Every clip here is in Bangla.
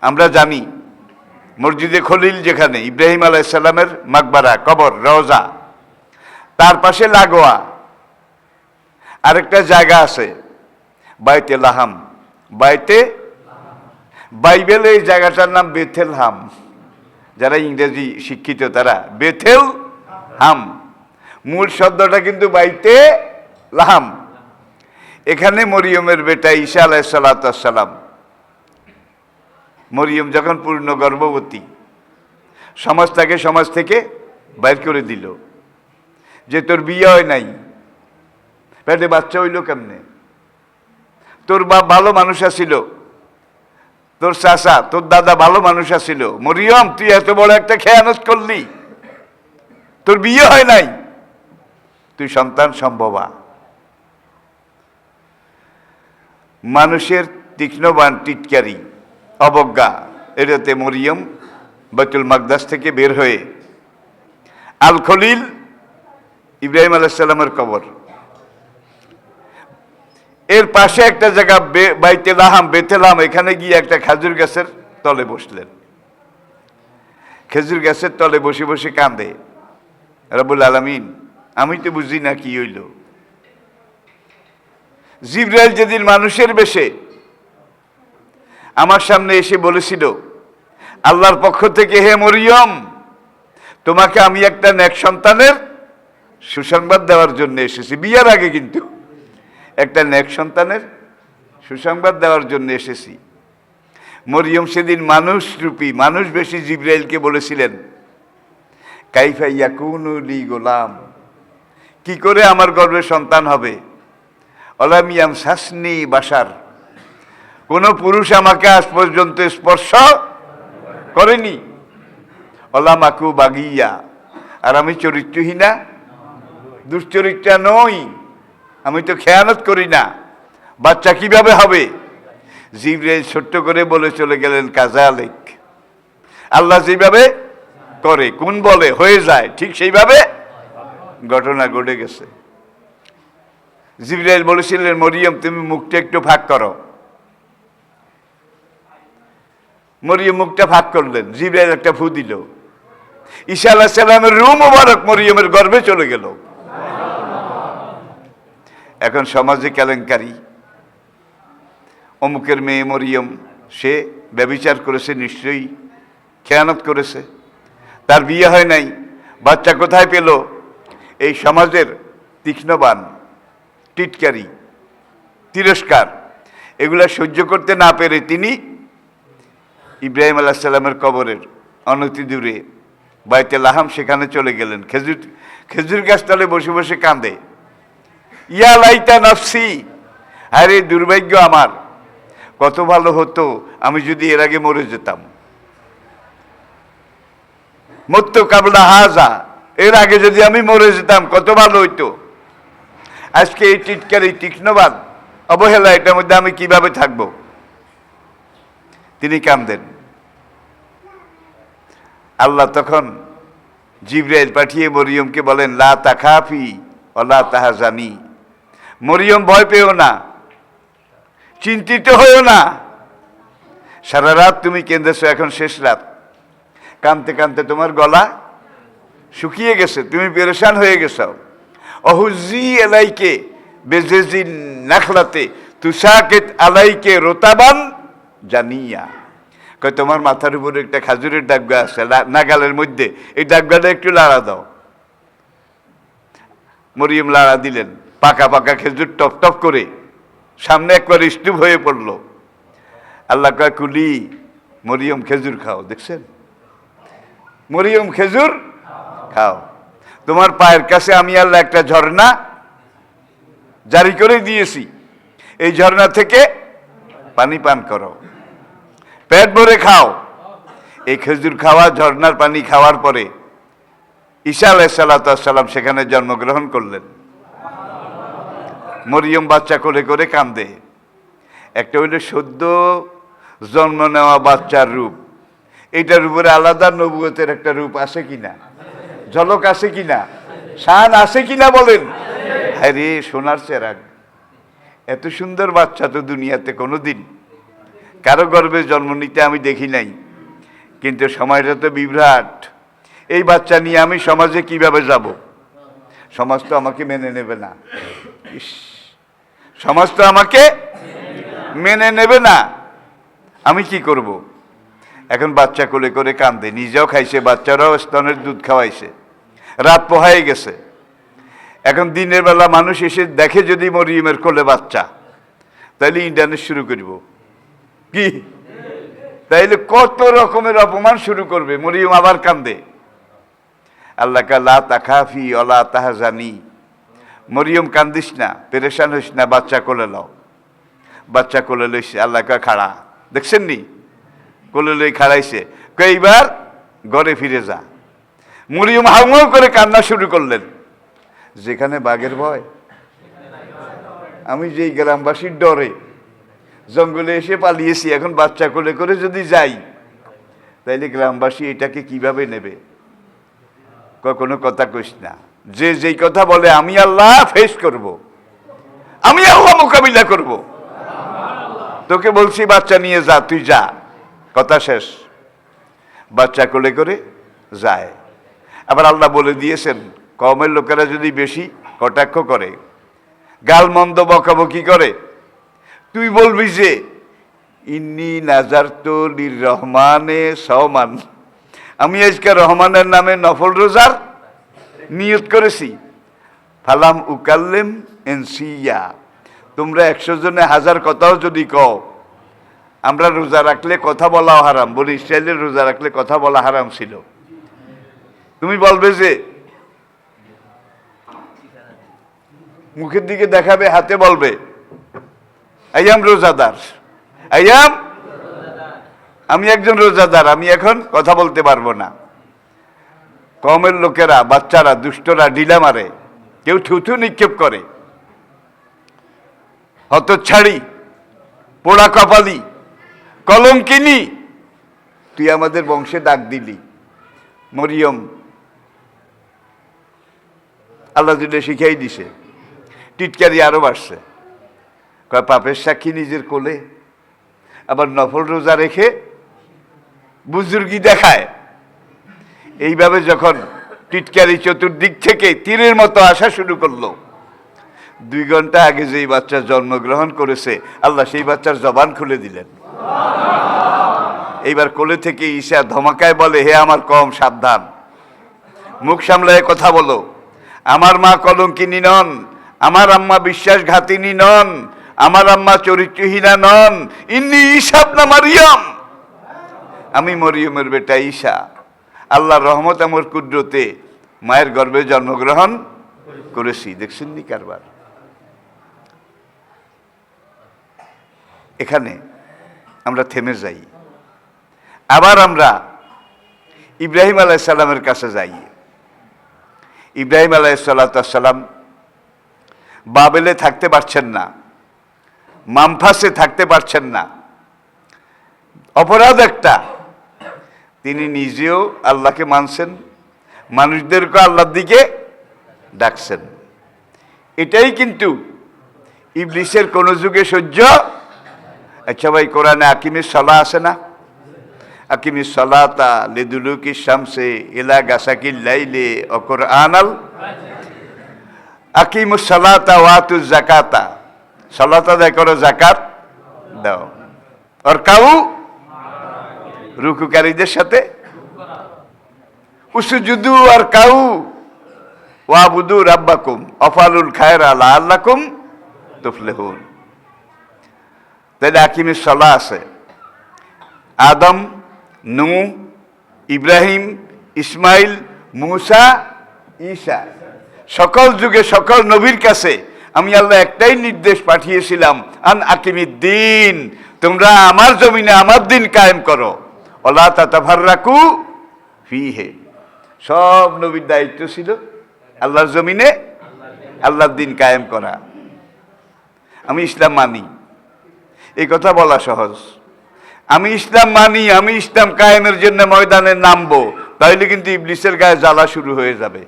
আমরা জানি মসজিদে খলিল যেখানে ইব্রাহিম আলাইহিস সালামের মাকবারা কবর রওজা, তার পাশে লাগোয়া আরেকটা জায়গা আছে বাইতে লাহাম। বাইবেলে এই জায়গাটার নাম বেথেল হাম। যারা ইংরেজি শিক্ষিত তারা বেথেল হাম, মূল শব্দটা কিন্তু বাইতে লাহাম। এখানে মরিয়মের বেটা ঈসা আলাইহিস সালাম, মরিয়ম যখন পূর্ণ গর্ভবতী, তাকে সমাজ থেকে বাইর করে দিল যে তোর বিয়ে হয় নাই, পেটে বাচ্চা হইল কেমনে? তোর বাপ ভালো মানুষ আছিল, তোর চাচা তোর দাদা ভালো মানুষ আছিল, মরিয়ম তুই এত বড় একটা খেয়ানত করলি, তোর বিয়ে হয় নাই, তুই সন্তান সম্ভবা। মানুষের তীক্ষ্ণবান টিটকারি অবজ্ঞা, এটাতে মরিয়ম বাইতুল মাকদাস থেকে বের হয়ে আল খলিল ইব্রাহিম আলাইহিস সালামের কবর, এর পাশে একটা জায়গা বাইতে লাহাম বেথেলাম, এখানে গিয়ে একটা খেজুর গাছের তলে বসলেন। খেজুর গাছের তলে বসে বসে কাঁদে, রব্বুল আলামিন আমি তো বুঝি না কি হইল। জিবরাইল যেদিন মানুষের বেশে আমার সামনে এসে বলেছিল আল্লাহর পক্ষ থেকে, হে মরিয়ম তোমাকে আমি একটা নেক সন্তানের সুসংবাদ দেওয়ার জন্য এসেছি। বিয়ার আগে কিন্তু একটা নেক সন্তানের সুসংবাদ দেওয়ার জন্য এসেছি। মরিয়ম সেদিন মানুষ রূপী মানুষ বেশি জিবরাইলকে বলেছিলেন, কাইফা ইয়াকুনু লি গোলাম, কি করে আমার গর্ভে সন্তান হবে? অলাম ইয়ামসাসনি বাশার, কোন পুরুষ আমাকে আজ পর্যন্ত স্পর্শ করেনি। অলাম আকু বাগিয়া, আর আমি চরিত্রহীনা দুশ্চরিত্রা নই, আমি তো খেয়ানত করি না, বাচ্চা কিভাবে হবে? জিবরাইল ছোট্ট করে বলে চলে গেলেন, কাযালিক, আল্লাহ যেভাবে করে কোন বলে হয়ে যায় ঠিক সেইভাবে ঘটনা ঘটে গেছে। জিবরাইল বলেছিলেন, মরিয়ম তুমি মুখটা একটু ফাঁক করো। মরিয়ম মুখটা ফাঁক করলেন, জিবরাইল একটা ফু দিল, ঈসা আলাইহিস সালামের রূহ মুবারক মরিয়মের গর্ভে চলে গেল। এখন সমাজে কেলেঙ্কারি, অমুকের মেয়ে মরিয়ম, সে ব্যভিচার করেছে, নিশ্চয়ই খেয়ানত করেছে, তার বিয়ে হয় নাই, বাচ্চা কোথায় পেল? এই সমাজের তীক্ষ্ণবান টিটকারি তিরস্কার এগুলা সহ্য করতে না পেরে তিনি ইব্রাহিম আলাইহিস সালামের কবরের অনতি দূরে বাইতে লাহাম সেখানে চলে গেলেন। খেজুর গাছতলে বসে বসে কাঁদে, ইয়া লাইতা নফসি, আরে দুর্ভাগ্য আমার, কত ভালো হতো আমি যদি এর আগে মরে যেতাম। মত্তু কাবলা হাজা, এর আগে যদি আমি মরে যেতাম কত ভালো হইতো। আজকে এই টিটকারি তীক্ষ্ণবাদ অবহেলা, এটার মধ্যে আমি কিভাবে থাকব? তিনি কাঁদেন। আল্লাহ তখন জিবরাইল পাঠিয়ে মরিয়মকে বলেন, লা তাখাফি ওয়ালা তাহজানি, মরিয়ম ভয় পেও না, চিন্তিত হইও না। সারা রাত তুমি কেঁদেছো, এখন শেষ রাত, কাঁদতে কাঁদতে তোমার গলা শুকিয়ে গেছে, তুমি পেরেশান হয়ে গেছো। অহুজি এলাইকে বেজেজিন নাখলাতে তুষাকেত আলাইকে রোতাবান জানিয়া, কয় তোমার মাথার উপরে একটা খাজুরের ডাগা আছে নাগালের মধ্যে, এই ডাগগাটা একটু লাড়া দাও। মরিয়ম লাড়া দিলেন, পাকা পাকা খেজুর টপ টপ করে সামনে একবার স্তূপ হয়ে পড়ল। আল্লাহ কয়, কুলি মরিয়ম খেজুর খাও। দেখছেন, মরিয়ম খেজুর খাও, তোমার পায়ের কাছে আমি আল্লাহ একটা ঝর্ণা জারি করে দিয়েছি, এই ঝর্ণা থেকে পানি পান করো, পেট ভরে খাও। এই খেজুর খাওয়া, ঝর্ণার পানি খাওয়ার পরে ঈসা আলাইহিস সালাম সেখানে জন্মগ্রহণ করলেন। মরিয়ম বাচ্চা কোলে করে কাঁদে। একটা হইল সদ্য জন্ম নেওয়া বাচ্চার রূপ, এইটার উপরে আলাদা নবুয়তের একটা রূপ আছে কিনা, ঝলক আছে কিনা, শান আছে কিনা বলেন? আরে সোনার চেরাগ, এত সুন্দর বাচ্চা তো দুনিয়াতে কোনোদিন কারো গর্ভে জন্ম নিতে আমি দেখি নাই, কিন্তু সময়টা তো বিভ্রাট। এই বাচ্চা নিয়ে আমি সমাজে কিভাবে যাব? সমাজ তো আমাকে মেনে নেবে না। ইস, সমাজ তো আমাকে মেনে নেবে না, আমি কি করব? এখন বাচ্চা কোলে করে কান্দে, নিজেও খাইছে, বাচ্চারাও স্তনের দুধ খাওয়াইছে, রাত পোহায় গেছে। এখন দিনের বেলা মানুষ এসে দেখে যদি মরিয়মের কোলে বাচ্চা, তাইলে ইন্টারনেট শুরু করব কি? তাইলে কত রকমের অপমান শুরু করবে। মরিয়ম আবার কান্দে, আল্লাহ লা তাখাফি ওয়ালা তাহজানি, মরিয়ম কান্দিস না, পেরেশান হইস না, বাচ্চা কোলে লও। বাচ্চা কোলে লইছে, আল্লাহ খাড়া, দেখছেন নি? কোলে লই খাড়াইছে, এইবার ঘরে ফিরে যা। মরিয়ম হাউমাউ করে কান্না শুরু করলেন। যেখানে বাঘের ভয়, আমি যেই গ্রামবাসীর ডরে জঙ্গলে এসে পালিয়েছি, এখন বাচ্চা কোলে করে যদি যাই, তাইলে গ্রামবাসী এটাকে কিভাবে নেবে? কোনো কথা কইস না, যে যেই কথা বলে আমি আল্লাহ ফেস করব, আমি আল্লাহ মোকাবিলা করব। তোকে বলছি বাচ্চা নিয়ে যা, তুই যা, কথা শেষ। বাচ্চা কোলে করে যায়। আবার আল্লাহ বলে দিয়েছেন, কওমের লোকেরা যদি বেশি কটাক্ষ করে, গাল মন্দ বকাবকি করে, তুই বলবি যে ইন্নী নাজারতু লির রহমানে সওমান, আমি আজকে রহমানের নামে নফল রোজার নিয়ত করেছি। ফালাম উকাল্লেম ইনসিয়া, তোমরা 100 জনে 1000 কথাও যদি কও, আমরা রোজা রাখলে কথা বলাও হারাম, বলি ইসরায়েলের রোজা রাখলে কথা বলা হারাম ছিল। তুমি বলবে যে, মুখের দিকে দেখাবে, হাতে বলবে আইয়াম রোজাদার, আইয়াম, আমি একজন রোজাদার, আমি এখন কথা বলতে পারবো না। কওমের লোকেরা, বাচ্চারা, দুষ্টরা ঢিলা মারে, কেউ থুথু নিক্ষেপ করে, হতচ্ছাড়ি, পোড়া কপালি, কলঙ্কিনী, তুই আমাদের বংশে দাগ দিলি। মরিয়ম আল্লাহ দিলে শিখাই দিছে, টিটকারি আরো বাড়ছে। কয় পাপের সাক্ষী নিজের কোলে, আবার নফল রোজা রেখে বুজুর্গি দেখায়। এইভাবে যখন টিটকারি চতুর্দিক থেকে তীরের মতো আসা শুরু করলো, 2 ঘন্টা আগে যেই বাচ্চা জন্মগ্রহণ করেছে, আল্লাহ সেই বাচ্চার জবান খুলে দিলেন। এইবার কোলে থেকে ঈসা ধমাকায় বলে, হে আমার কওম, সাবধান, মুখ সামলায় কথা বলো। আমার মা কলঙ্কিনী নন, আমার আম্মা বিশ্বাসঘাতিনী নন, আমার আম্মা চরিত্রহীনা নন। ইন্নী ঈসা ইবনে মারইয়াম, আমি মরিয়মের বেটা ঈসা, আল্লাহর রহমত আমার কুদরতে মায়ের গর্ভে জন্মগ্রহণ করেছি। দেখছেন নি কারবার? এখানে আমরা থেমে যাই, আবার আমরা ইব্রাহিম আলাইহিস সালামের কাছে যাই। ইব্রাহিম আলাইহিস সালাম বাবেলে থাকতে পারছেন না, মামফাসে থাকতে পারছেন না। অপরাধ একটা, তিনি নিজেও আল্লাহকে মানছেন, মানুষদেরকে আল্লাহর দিকে ডাকছেন। এটাই কিন্তু ইবলিসের কোন যুগে সহ্য। আচ্ছা ভাই, কোরআনে আকিমিস সালাহ আছে না? আকিমিস সালাতা লিদুলুকি শামসে ইলা গাসাকিল লাইলি ওয়া কুরআনাল, আকিমুস সালাতা ওয়া আতুজ যাকাতা, সালাত আদায় করো, যাকাত দাও, আর কাউ রুকুকারীদের সাথে, উসজুদু আর কাউ ওয়াবুদু রাব্বাকুম আফালুল খায়রা লাআল্লাকুম তুফলিহুন। তাহলে আকিমিস সালাহ আছে। আদম, নূহ, ইব্রাহিম, ইসমাইল, মুসা, ঈসা, সকল যুগে সকল নবীর কাছে আমি আল্লাহ একটাই নির্দেশ পাঠিয়েছিলাম, আন আকিমিদ্দিন, তোমরা আমার জমিনে আমার দিন কায়েম করো, ওয়ালা তাতাফাররাকু ফিহি। সব নবীর দায়িত্ব ছিল আল্লাহর জমিনে আল্লাহর দিন কায়েম করা। আমি ইসলাম মানি, এই কথা বলা সহজ। আমি ইসলাম মানি, আমি ইসলাম কায়েমের জন্য ময়দানে নামবো, তাহলে কিন্তু ইবলিসের গায়ে জ্বালা শুরু হয়ে যাবে,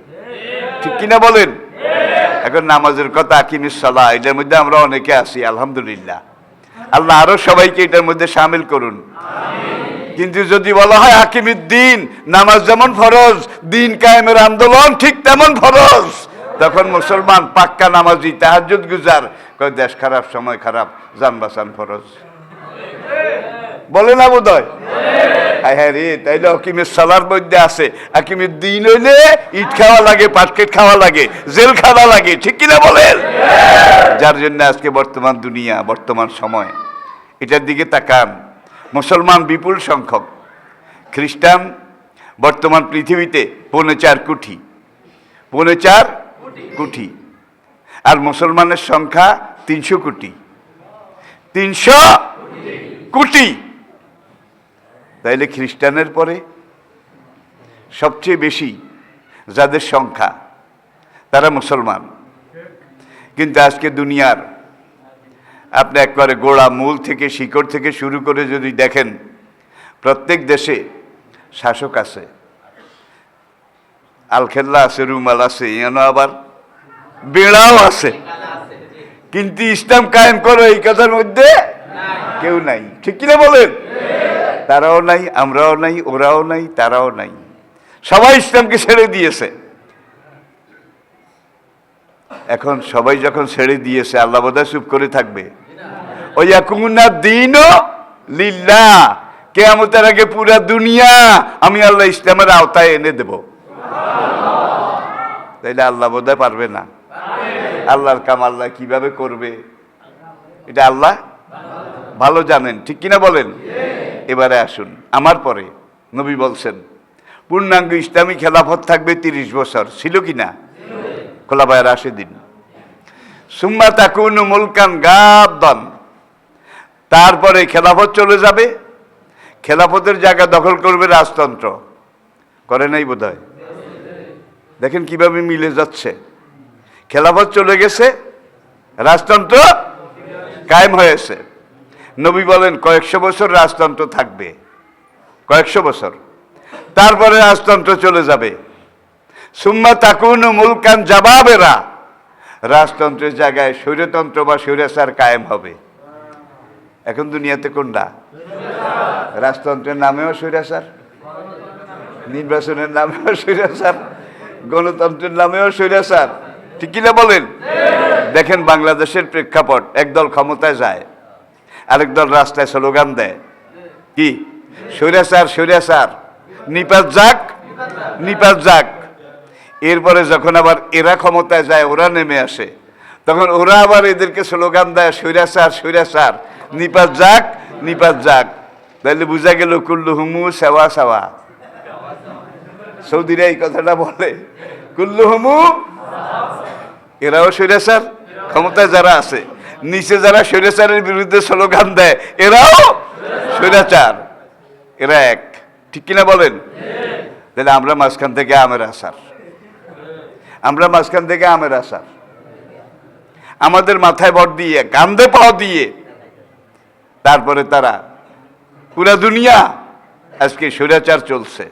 ঠিক কিনা বলেন? এখন নামাজের কথা, আকিমিস সালাহ, এটার মধ্যে আমরা অনেকে আছি আলহামদুলিল্লাহ। আল্লাহ আরো সবাইকে এটার মধ্যে সামিল করুন। কিন্তু যদি বলা হয় হাকিমুদ্দিন, নামাজ যেমন ফরজ, দিন কায়েমের আন্দোলন ঠিক তেমন ফরজ, তখন মুসলমান পাক্কা নামাজি তাহাজ্জুদ গুজার কয় দেশ খারাপ, সময় খারাপ, জান বাঁচান ফরজ। বলে না বোধহয়? হ্যাঁ হ্যাঁ রে, তাইলে হাকিমের সালার মধ্যে আছে হাকিমের দিন হইলে ইট খাওয়া লাগে, পাটকেট খাওয়া লাগে, জেল খাওয়া লাগে, ঠিক কিনা বলেন? যার জন্য আজকে বর্তমান দুনিয়া, বর্তমান সময়, এটার দিকে তাকান। মুসলমান বিপুল সংখ্যক, খ্রিস্টান বর্তমান পৃথিবীতে 4.25 কোটি, 4.25 কোটি, আর মুসলমানের সংখ্যা 300 কোটি, 300 কোটি। তাইলে খ্রিস্টানের পরে সবচেয়ে বেশি যাদের সংখ্যা তারা মুসলমান। কিন্তু আজকে দুনিয়ার আপনি একবারে গোড়া মূল থেকে, শিকড় থেকে শুরু করে যদি দেখেন, প্রত্যেক দেশে শাসক আছে, আলখেল্লা আছে, রুমাল আছে, এন আবার বেড়াও আছে, কিন্তু ইসলাম কায়েম করো এই কথার মধ্যে কেউ নাই, ঠিক কিনা বলেন? তারাও নাই, আমরাও নাই, ওরাও নাই, তারাও নাই, সবাই ইসলামকে ছেড়ে দিয়েছে। এখন সবাই যখন ছেড়ে দিয়েছে, আল্লাহ বোধহয় চুপ করে থাকবে? ওই ইয়াকুমুনা দীনু লিল্লাহ, কিয়ামতের আগে পুরা দুনিয়া আমি আল্লাহ ইসলামের আওতায় এনে দেব। তাইলে আল্লাহ বোধহয় পারবে না? আল্লাহর কাম আল্লাহ কিভাবে করবে এটা আল্লাহ ভালো জানেন, ঠিক কিনা বলেন? এবারে আসুন, আমার পরে নবী বলছেন পূর্ণাঙ্গ ইসলামী খেলাফত থাকবে 30 বছর। ছিল কিনা? খোলাফায়ে রাশিদিন। সুম্মা তাকুনু মুলকান গাদ্দান, তারপরে খেলাফত চলে যাবে, খেলাফতের জায়গা দখল করবে রাজতন্ত্র। করে নাই বোধহয়? দেখেন কিভাবে মিলে যাচ্ছে। খেলাফত চলে গেছে, রাজতন্ত্র কায়েম হয়েছে। নবী বলেন কয়েকশো বছর রাজতন্ত্র থাকবে, কয়েকশো বছর, তারপরে রাজতন্ত্র চলে যাবে। সুম্মা তাকুনু মুলকান জাবাবেরা, রাজতন্ত্রের জায়গায় স্বৈরতন্ত্র বা স্বৈরাচার কায়েম হবে। এখন দুনিয়াতে কোনটা? রাজতন্ত্রের নামেও স্বৈরাচার, নির্বাচনের নামেও স্বৈরাচার, গণতন্ত্রের নামেও স্বৈরাচার, ঠিক কিনা বলেন? দেখেন বাংলাদেশের প্রেক্ষাপট, একদল ক্ষমতায় যায়, আরেক দল রাস্তায় স্লোগান দেয় কি? স্বৈরাচার, স্বৈরাচার, নিপাত যাক, নিপাত যাক। এরপরে যখন আবার এরা ক্ষমতায় যায়, ওরা নেমে আসে, তখন ওরা আবার এদেরকে স্লোগান দেয় স্বৈরাচার, স্বৈরাচার, নিপাত যাক, নিপাত যাক। তাহলে বুঝা গেল কুল্লুহুমু সাওয়া সাওয়া। সৌদিরা এই কথাটা বলে, কুল্লুহুমু, এরাও স্বৈরাচার, ক্ষমতায় যারা আছে, নিচে যারা স্বৈরাচারের বিরুদ্ধে স্লোগান দেয় এরাও স্বৈরাচার, এরা এক, ঠিক কিনা বলেন? তাহলে আমরা মাঝখান থেকে আমের আসার, আমরা মাঝখান থেকে আমের আসার, আমাদের মাথায় ভর দিয়ে, কান্দে পাও দিয়ে, তারপরে তারা পুরা দুনিয়া আজকে স্বৈরাচার চলছে।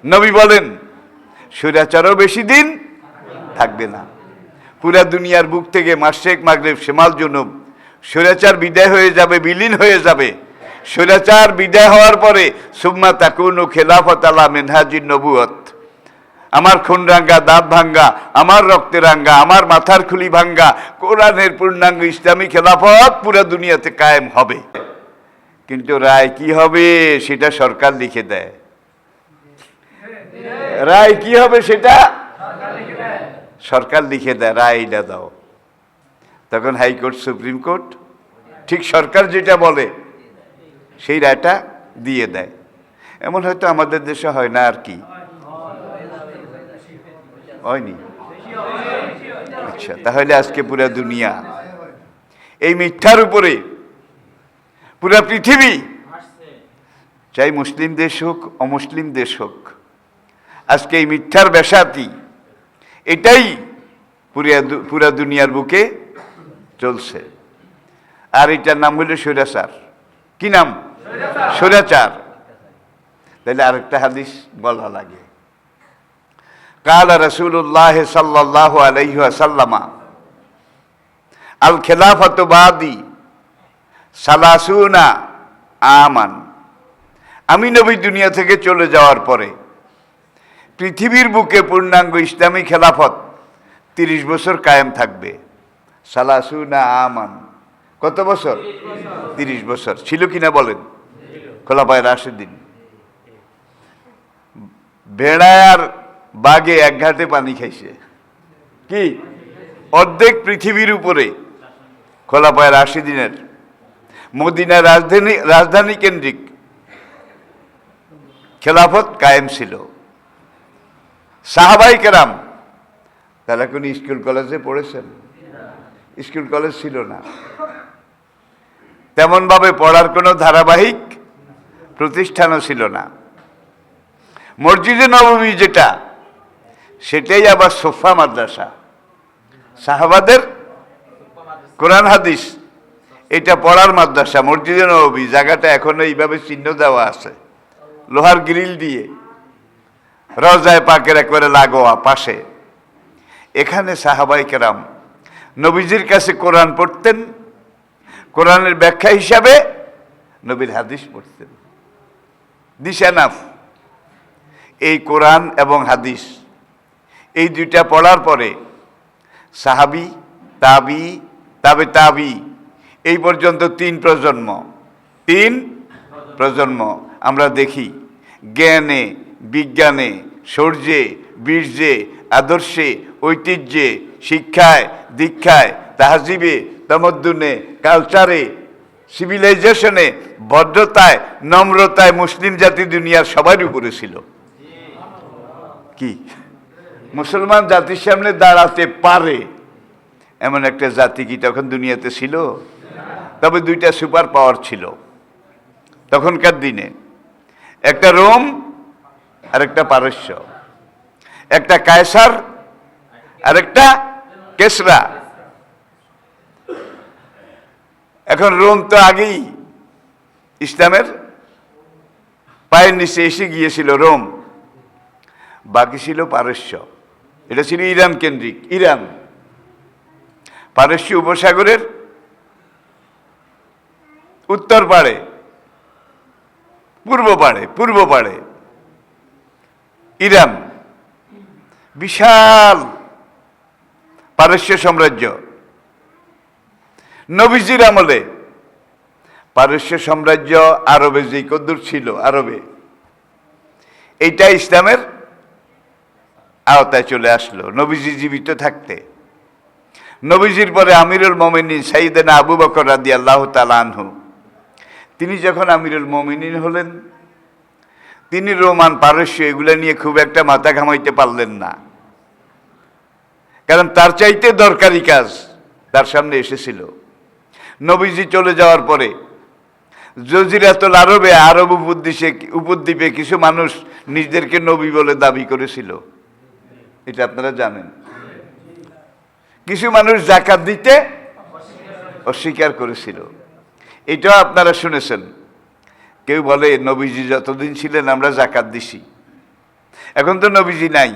নবী বলেন স্বৈরাচারও বেশি দিন থাকবে না। পুরা দুনিয়ার বুক থেকে মাশরিক, মাগরিব, শিমাল, জুনুব স্বৈরাচার বিদায় হয়ে যাবে, বিলীন হয়ে যাবে। স্বৈরাচার বিদায় হওয়ার পরে সুম্মা তাকুনু খেলাফত আলা মিনহাজিন নবুয়ত, আমার খুন রাঙ্গা, দাঁত ভাঙ্গা, আমার রক্তে রাঙ্গা, আমার মাথার খুলি ভাঙ্গা কোরআনের পূর্ণাঙ্গ ইসলামী খেলাফত পুরা দুনিয়াতে কায়েম হবে। কিন্তু রায় কি হবে সেটা সরকার লিখে দেয়। রায় কি হবে সেটা সরকার লিখে দেয়, রায়টা দাও। তখন হাইকোর্ট, সুপ্রিম কোর্ট ঠিক সরকার যেটা বলে সেই রায়টা দিয়ে দেয়। এমন হয়তো আমাদের দেশে হয় না, আর কি হয়নি? আচ্ছা, তাহলে আজকে পুরা দুনিয়া এই মিথ্যার উপরে, পুরা পৃথিবী, চাই মুসলিম দেশ হোক, অমুসলিম দেশ হোক, আজকে এই মিথ্যার ব্যাসাতি এটাই পুরা দুনিয়ার বুকে চলছে। আর এটার নাম হলো স্বৈরাচার। কি নাম? স্বৈরাচার। তাহলে আরেকটা হাদিস বলা লাগে। কালা রাসূলুল্লাহ সাল্লাল্লাহু আলাইহি ওয়াসাল্লাম, আল খেলাফাতু বাদি সালাসুনা আমান, আমি নবী দুনিয়া থেকে চলে যাওয়ার পরে পৃথিবীর বুকে পূর্ণাঙ্গ ইসলামী খেলাফত 30 বছর কায়েম থাকবে। সালাসুনা আমান, কত বছর? 30 বছর। ছিল কিনা বলেন? খোলাফায়ে রাশিদিন। ভেড়ায় আর বাঘে এক ঘাটে পানি খাইছে। কি অর্ধেক পৃথিবীর উপরে খোলাফায়ে রাশিদিনের মদিনা রাজধানী কেন্দ্রিক খেলাফত কায়েম ছিল। সাহাবাই কেরাম তারা কোন স্কুল কলেজে পড়েছেন? স্কুল কলেজ ছিল না, তেমন ভাবে পড়ার কোনো ধারাবাহিক প্রতিষ্ঠানও ছিল না। মসজিদে নববী যেটা, সেটাই আবার সোফা মাদ্রাসা। সাহাবাদের কোরআন হাদিস এটা পড়ার মাদ্রাসা। মসজিদে নববী জায়গাটা এখনো এইভাবে চিহ্ন দেওয়া আছে, লোহার গ্রিল দিয়ে, রওজায়ে পাকের একবারে লাগোয়া পাশে। এখানে সাহাবাই কেরাম নবীজির কাছে কোরআন পড়তেন, কোরআনের ব্যাখ্যা হিসাবে নবীর হাদিস পড়তেন। This enough. এই কোরআন এবং হাদিস এই দুইটা পড়ার পরে সাহাবি, তাবি, তাবে তাবি, এই পর্যন্ত 3 প্রজন্ম। 3 প্রজন্ম আমরা দেখি জ্ঞানে, বিজ্ঞানে, শৌর্যে, বীর্যে, আদর্শে, ঐতিহ্যে, শিক্ষায়, দীক্ষায়, তাহজিবে, তমদ্দুনে, কালচারে, সিভিলাইজেশনে, ভদ্রতায়, নম্রতায় মুসলিম জাতি দুনিয়ার সবার উপরে ছিল। কি মুসলমান জাতির সামনে দাঁড়াতে পারে এমন একটা জাতি কি তখন দুনিয়াতে ছিল? তবে 2টা সুপার পাওয়ার ছিল তখনকার দিনে, একটা রোম আর একটা পারস্য, একটা কায়সার আর একটা কেসরা। এখন রোম তো আগেই ইসলামের পায়ের নিচে এসে গিয়েছিল, রোম। বাকি ছিল পারস্য, এটা ছিল ইরান কেন্দ্রিক। ইরান পারস্য উপসাগরের উত্তর পাড়ে, পূর্ব পাড়ে ইরান, বিশাল পারস্য সাম্রাজ্য। নবীজির আমলে পারস্য সাম্রাজ্য আরবে যে কদ্দুর ছিল, আরবে এইটা ইসলামের আওতায় চলে আসলো নবীজি জীবিত থাকতে। নবীজির পরে আমিরুল মোমিনিন সাইয়েদনা আবু বকর রাদিয়াল্লাহু তাআলা আনহু, তিনি যখন আমিরুল মোমিনিন হলেন, তিনি রোমান, পারস্য এগুলো নিয়ে খুব একটা মাথা ঘামাইতে পারলেন না, কারণ তার চাইতে দরকারি কাজ তার সামনে এসেছিল। নবীজি চলে যাওয়ার পরে জজিরাতুল আরবে, আরব উপদ্বীপে কিছু মানুষ নিজেদেরকে নবী বলে দাবি করেছিল, এটা আপনারা জানেন। কিছু মানুষ যাকাত দিতে অস্বীকার করেছিল, এটাও আপনারা শুনেছেন। কেউ বলে নবীজি যতদিন ছিলেন আমরা যাকাত দিছি, এখন তো নবীজি নাই।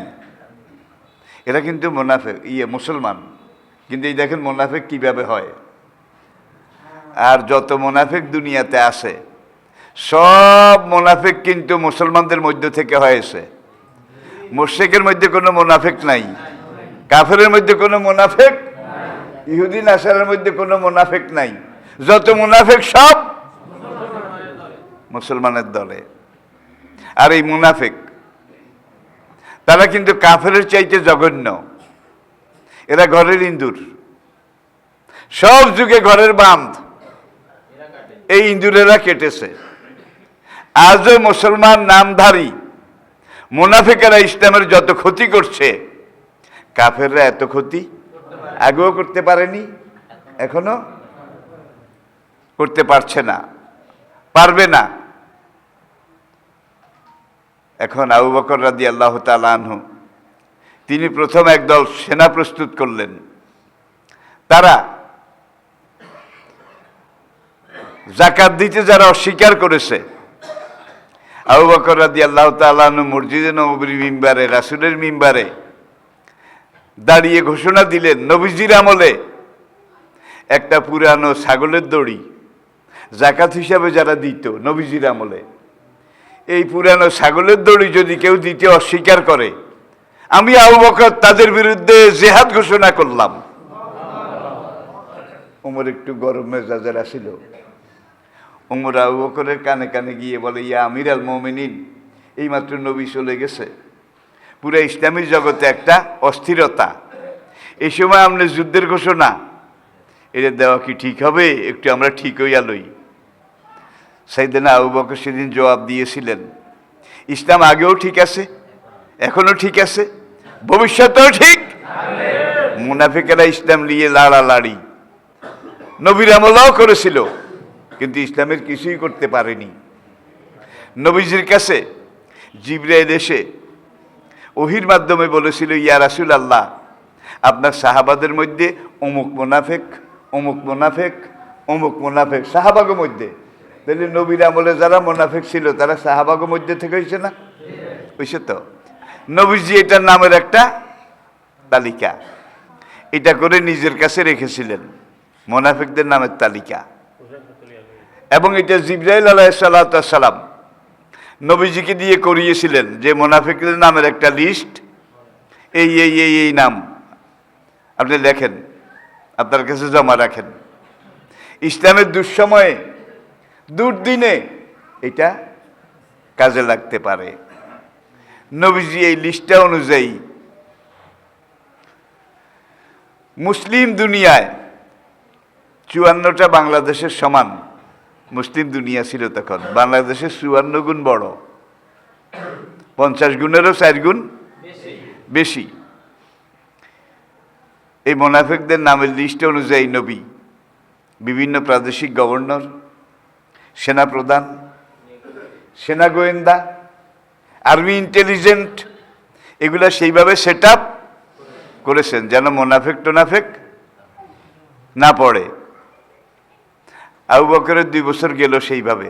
এরা কিন্তু মুনাফিক, মুসলমান, কিন্তু এই দেখেন মুনাফিক কিভাবে হয়। আর যত মুনাফিক দুনিয়াতে আছে সব মুনাফিক কিন্তু মুসলমানদের মধ্য থেকে হয়েছে। মুশরিকের মধ্যে কোনো মুনাফিক নাই, কাফেরের মধ্যে কোনো মুনাফিক, ইহুদি নাসারার মধ্যে কোনো মুনাফিক নাই। যত মুনাফিক সব মুসলমানের দলে। আর এই মুনাফিক তারা কিন্তু কাফেরের চাইতে জঘন্য। এরা ঘরের ইঁদুর, সব যুগে ঘরের বাঁধ এই ইঁদুরেরা কেটেছে। আজও মুসলমান নামধারী মুনাফিকেরা ইসলামের যত ক্ষতি করছে, কাফেররা এত ক্ষতি আগেও করতে পারেনি, এখনো করতে পারছে না, পারবে না। এখন আবু বকর রাদিয়াল্লাহু তাআলা আনহু তিনি প্রথম একদল সেনা প্রস্তুত করলেন। তারা যাকাত দিতে যারা অস্বীকার করেছে, আবু বকর রাদিয়াল্লাহু তাআলা আনহু মসজিদে নববীর মিম্বারে, রাসূলের মিম্বারে দাঁড়িয়ে ঘোষণা দিলেন, নবীজির আমলে একটা পুরানো ছাগলের দড়ি জাকাত হিসাবে যারা দিত নবীজির আমলে, এই পুরানো ছাগলের দড়ি যদি কেউ দিতে অস্বীকার করে, আমি আবু বকর তাদের বিরুদ্ধে জেহাদ ঘোষণা করলাম। ওমর একটু গরম মেজাজের আসিল। ওমর আবু বকরের কানে কানে গিয়ে বলে, ইয়া আমির আল মোমিনিন, এইমাত্র নবী চলে গেছে, পুরো ইসলামী জগতে একটা অস্থিরতা, এই সময় আপনি যুদ্ধের ঘোষণা এটা দেওয়া কি ঠিক হবে? একটু আমরা ঠিক হইয়া লই। সাইয়েদনা আবু বকর সেদিন জবাব দিয়েছিলেন, ইসলাম আগেও ঠিক আছে, এখনো ঠিক আছে, ভবিষ্যতেও ঠিক। মুনাফিকেরা ইসলাম নিয়ে লাড়ালাড়ি নবীর আমলেও করেছিল, কিন্তু ইসলামের কিছুই করতে পারেনি। নবীজির কাছে জিবরাইল এসে ওহির মাধ্যমে বলেছিল, ইয়া রাসূলুল্লাহ, আপনার সাহাবাদের মধ্যে অমুক মুনাফিক, অমুক মুনাফিক, অমুক মুনাফিক, সাহাবাগের মধ্যে। তাহলে নবীর আমলে যারা মুনাফিক ছিল তারা সাহাবাগের মধ্যে থেকে হয়েছে না? হয়েছে তো। নবীজি এটার নামের একটা তালিকা এটা করে নিজের কাছে রেখেছিলেন, মুনাফিকদের নামের তালিকা। এবং এটা জিবরাইল আলাইহিস সালাম নবীজিকে দিয়ে করিয়েছিলেন যে মুনাফিকদের নামের একটা লিস্ট, এই এই এই এই নাম আপনি লেখেন, আপনার কাছে জমা রাখেন। ইসলামের দুঃসময়ে, দুর্দিনে এটা কাজে লাগতে পারে। নবীজি এই লিস্টটা অনুযায়ী মুসলিম দুনিয়ায় 54টা বাংলাদেশের সমান মুসলিম দুনিয়া ছিল তখন। বাংলাদেশের 54 গুণ বড়, 50 গুণেরও 4 গুণ বেশি। এই মুনাফিকদের নামের লিস্ট অনুযায়ী নবী বিভিন্ন প্রাদেশিক গভর্নর, সেনাপ্রধান, সেনা গোয়েন্দা, আর্মি ইন্টেলিজেন্ট এগুলা সেইভাবে সেট আপ করেছেন যেন মুনাফিক টোনাফিক না পড়ে। আবু বকরের 2 বছর গেল সেইভাবে।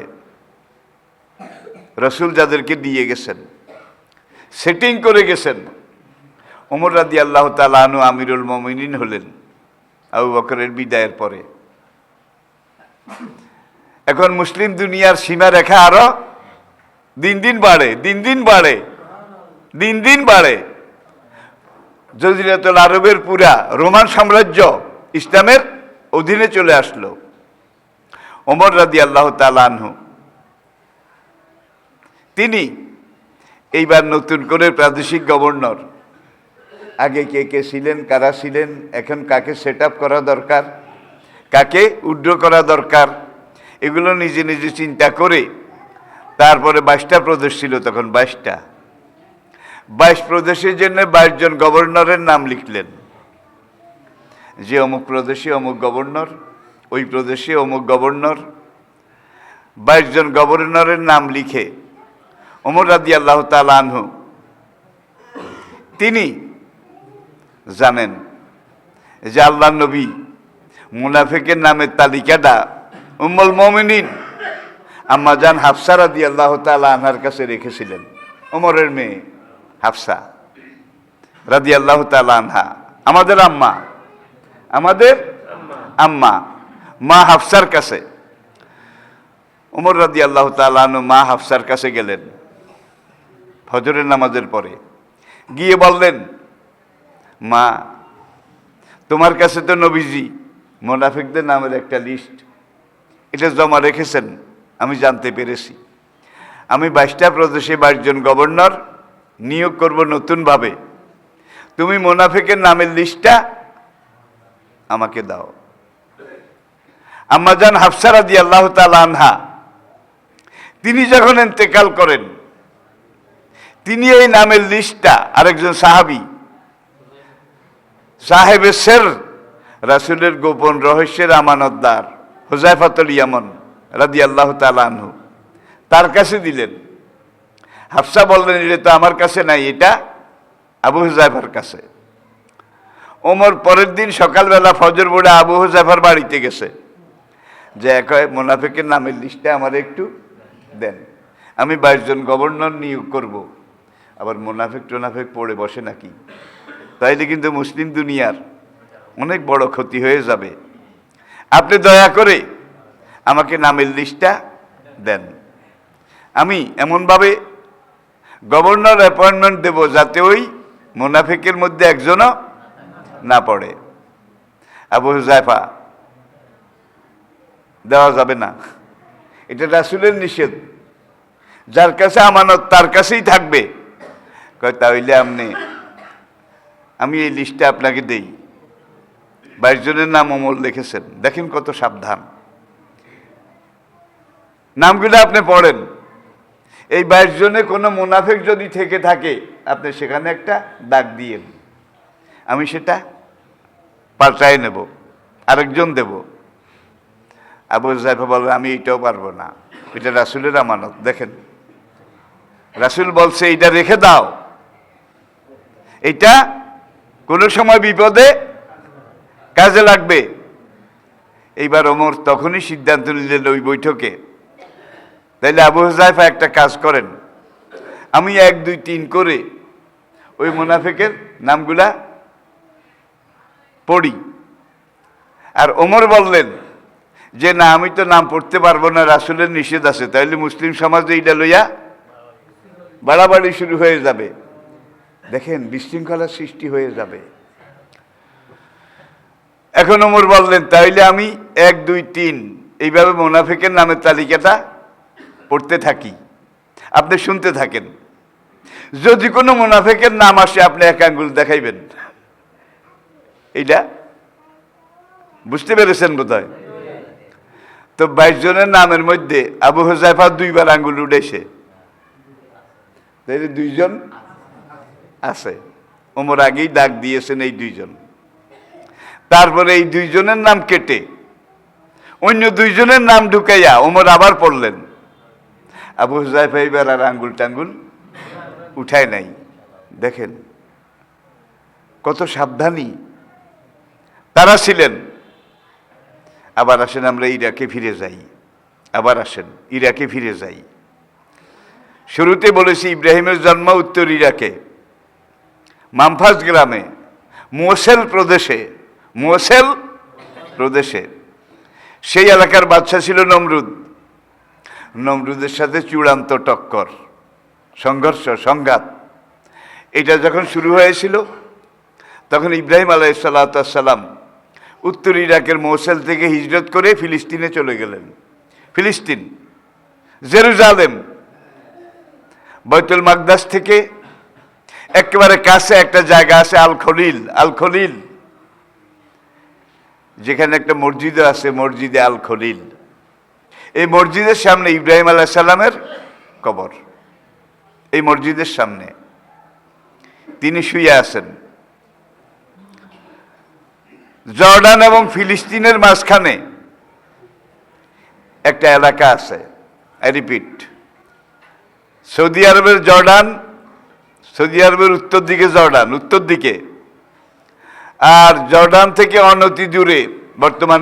রসুল যাদেরকে দিয়ে গেছেন, সেটিং করে গেছেন, ওমর রাদিয়াল্লাহু তাআলা আনহু আমিরুল মুমিনিন হলেন আবু বকরের বিদায়ের পরে। এখন মুসলিম দুনিয়ার সীমারেখা আরো দিন দিন বাড়ে, দিন দিন বাড়ে, দিন দিন বাড়ে। জজিরাতুল আরবের পুরা রোমান সাম্রাজ্য ইসলামের অধীনে চলে আসলো। ওমর রাদিয়াল্লাহু তাআলা আনহু তিনি এইবার নতুন করে প্রাদেশিক গভর্নর, আগে কে কে ছিলেন, কারা ছিলেন, এখন কাকে সেট আপ করা দরকার, কাকে উড্র করা দরকার, এগুলো নিজে নিজে চিন্তা করে তারপরে 22টা প্রদেশ ছিল তখন, 22 প্রদেশের জন্য 22 জন গভর্নরের নাম লিখলেন, যে অমুক প্রদেশে অমুক গভর্নর, ওই প্রদেশে অমুক গভর্নর। 22 জন গভর্নরের নাম লিখে ওমর রাদিয়াল্লাহু তাআলা আনহু তিনি জানেন যে আল্লাহর নবী মুনাফিকের নামের তালিকাটা উম্মুল মুমিনিন আম্মা জান হাফসা রাদিয়াল্লাহু তাআলা আনহার কাছে রেখেছিলেন। ওমরের মেয়ে হাফসা রাদিয়াল্লাহু তাআলা আনহা, আমাদের আম্মা, আমাদের আম্মা মা হাফসার কাছে। ওমর রাদিয়াল্লাহু তাআলা আনহু মা হাফসার কাছে গেলেন ফজরের নামাজের পরে, গিয়ে বললেন, মা, তোমার কাছে তো নবীজি মুনাফিকদের নামের একটা লিস্ট এটা জমা রেখেছেন, আমি জানতে পেরেছি। আমি 22টা প্রদেশে 22 জন গভর্নর নিয়োগ করব নতুনভাবে, তুমি মুনাফিকের নামের লিস্টটা আমাকে দাও। আম্মা জান হাফসা রাদিয়াল্লাহু তাআলা আনহা তিনি যখন ইন্তেকাল করেন, তিনি এই নামের লিস্টটা আরেকজন সাহাবী, সাহেবে সের, রাসূলের গোপন রহস্যের আমানতদার হুযায়ফাতুল ইয়ামান রাদিয়াল্লাহু তাআলা আনহু, তার কাছে দিলেন। হাফসা বললেন, এটা তো আমার কাছে নাই, এটা আবু হুযায়ফার কাছে। ওমর পরের দিন সকালবেলা ফজর পড়ে আবু হুযায়ফার বাড়িতে গেছে, যে মুনাফিকের নামের লিস্টটা আমার একটু দেন, আমি 22 জন গভর্নর নিয়োগ করব। আবার মুনাফিক টোনাফিক পড়ে বসে নাকি, তাইলে কিন্তু মুসলিম দুনিয়ার অনেক বড় ক্ষতি হয়ে যাবে। আপনি দয়া করে আমাকে নামের লিস্টটা দেন। আমি এমনভাবে গভর্নর অ্যাপয়েন্টমেন্ট দেব যাতে ওই মুনাফিকের মধ্যে একজনও না পড়ে। আবু হুযায়ফা, দেওয়া যাবে না, এটা রাসূলের নিষেধ, যার কাছে আমানত তার কাছেই থাকবে। কয় তাহলে আমি এই লিস্টটা আপনাকে দেই। 22 জনের নাম ওমর লিখেছেন, দেখেন কত সাবধান। নামগুলো আপনি পড়েন। এই 22 জনে কোনো মুনাফিক যদি থেকে থাকে আপনি সেখানে একটা দাগ দিয়েন, আমি সেটা পাল্টায় নেব, আরেকজন দেব। আবু হুযায়ফা বললেন আমি এইটাও পারবো না, এটা রাসূলের আমানত। দেখেন রাসূল বলছে এইটা রেখে দাও, এটা কোনো সময় বিপদে কাজে লাগবে। এইবার ওমর তখনই সিদ্ধান্ত নিলেন ওই বৈঠকে, তাইলে আবু হুযায়ফা একটা কাজ করেন, আমি 1, 2, 3 করে ওই মুনাফিকের নামগুলা পড়ি। আর ওমর বললেন যে না, আমি তো নাম পড়তে পারবো না, রাসূলের নিষেধ আছে, তাইলে মুসলিম সমাজে এইটা লইয়া বাড়াবাড়ি শুরু হয়ে যাবে। দেখেন বিশৃঙ্খলার সৃষ্টি হয়ে যাবে। এখন ওমর বললেন তাইলে আমি 1, 2, 3 এইভাবে মুনাফিকের নামের তালিকাটা পড়তে থাকি, আপনি শুনতে থাকেন। যদি কোনো মুনাফিকের নাম আসে আপনি 1 আঙ্গুল দেখাইবেন। এইটা বুঝতে পেরেছেন বোধহয়? তো 22 জনের নামের মধ্যে আবু হুযায়ফা 2 বার আঙ্গুল উঠেছে, তাইলে 2 জন আছে। ওমর আগেই ডাক দিয়েছেন এই 2 জন। তারপরে এই 2 জনের নাম কেটে অন্য 2 জনের নাম ঢুকাইয়া ওমর আবার পড়লেন। আবু হুযায়ফা এবার আর আঙ্গুল টাঙ্গুল উঠায় নাই। দেখেন কত সাবধানী তারা ছিলেন। আবার আসেন আমরা ইরাকে ফিরে যাই। আবার আসেন ইরাকে ফিরে যাই। শুরুতে বলেছি ইব্রাহিমের জন্ম উত্তর ইরাকে, মামফাস গ্রামে, মোসেল প্রদেশে। সেই এলাকার বাদশা ছিল নমরুদ। নমরুদের সাথে চূড়ান্ত টক্কর, সংঘর্ষ, সংঘাত। এটা যখন শুরু হয়েছিল তখন ইব্রাহিম আলাইহিসসালাম উত্তর ইরাকের মোসেল থেকে হিজরত করে ফিলিস্তিনে চলে গেলেন। ফিলিস্তিন, জেরুজালেম, বাইতুল মাকদাস থেকে একেবারে কাছে একটা জায়গা আছে আল খলিল, যেখানে একটা মসজিদও আছে, মসজিদে আল খলিল। এই মসজিদের সামনে ইব্রাহিম আলাইহিস সালামের কবর। এই মসজিদের সামনে তিনি শুয়ে আছেন। জর্ডান এবং ফিলিস্তিনের মাঝখানে একটা এলাকা আছে, আই রিপিট, সৌদি আরবের জর্ডান, সৌদি আরবের উত্তর দিকে জর্ডান, উত্তর দিকে, আর জর্ডান থেকে অনতি দূরে বর্তমান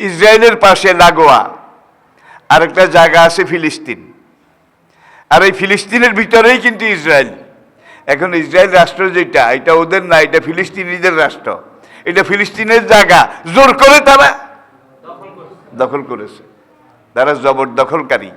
ইসরায়েলের পাশে লাগোয়া আরেকটা জায়গা আছে ফিলিস্তিন। আর এই ফিলিস্তিনের ভিতরেই কিন্তু ইসরায়েল। এখন ইসরায়েল রাষ্ট্র যেটা, এটা ওদের না, এটা ফিলিস্তিনিদের রাষ্ট্র। এটা ফিলিস্তিনের জায়গা জোর করে তারা দখল করেছে। তারা জবরদখলকারী।